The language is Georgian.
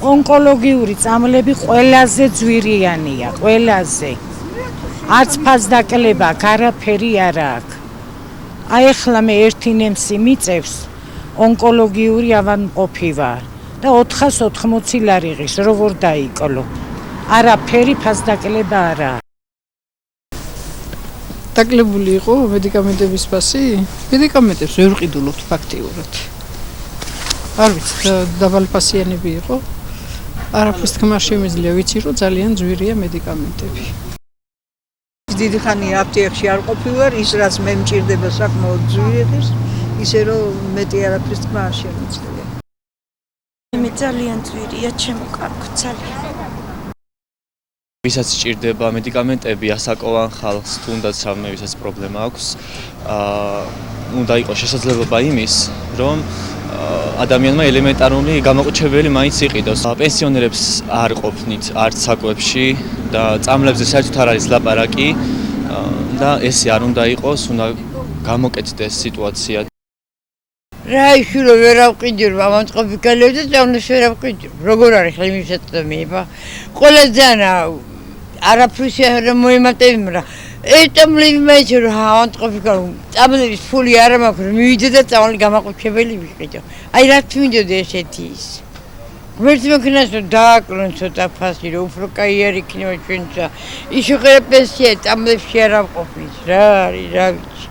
ონკოლოგიური წამლები ყველაზე ძვირიანია, ყველაზე. არც ფასდაკლება, არაფერი არ აქვს. აი ახლა მე ერთი ნემსი მიწევს, ონკოლოგიური ავადმყოფი ვარ და 480 ლარი ღირს, როგორ დაიკლო. არაფერი ფასდაკლება არა. დაკლებული იყო მედიკამენტების ფასი? მედიკამენტებს ვერ ვყიდულობთ ფაქტიურად. არ ვიცი, დაბალფასიანები იყო. არაფრის თქმა შემიძლია, ვიცი რომ ძალიან ძვირია მედიკამენტები. დიდი ხანია აპტიექში არ ყოფილვარ, ის რაც მე მჭირდება საკმაოდ ძვირიღის, ისე რომ მეტი არაფრის თქმა არ შემიძლია. მე ძალიან ძვირია, ჩემო კარგო, ძალიან. ვისაც სჭირდება მედიკამენტები, ასაკოვან ხალხს თუნდაც რამე ვისაც პრობლემა აქვს, უნდა იყოს შესაძლებლობა იმის, რომ ადამიანმა ელემენტარული გამოყუჩებელი მაინც იყიდოს. პენსიონერებს არ ყოფნით არც საკვებში და წამლებზე საერთოდ არ არის ლაპარაკი და ესე არ უნდა იყოს, უნდა გამოკეთდეს სიტუაცია. რა იშურო ვერ ავყიდირო, ამამწყობი გალევდა წამლებს ვერ ავყიდირო. როგორ არის ხა იმისათა მეება? ყველა ძალიან არაფრის არ მოემატებინა რა. ეტამლები მეჩო რა ამამწყობი გალევ. წამლების ფული არ მაქვს, მივიდე და წამლი გამაყუჩებელი ვიყიდო. აი რა თმინდოდი ესეთი ის. გვერდს მექნას რომ დააკლონ ცოტა ფასი, რომ უფრო კაი არ იქნება ჩვენსა. ის უყურე პენსია წამლებში არ ავყოფნის რა არის, რა ვიცი.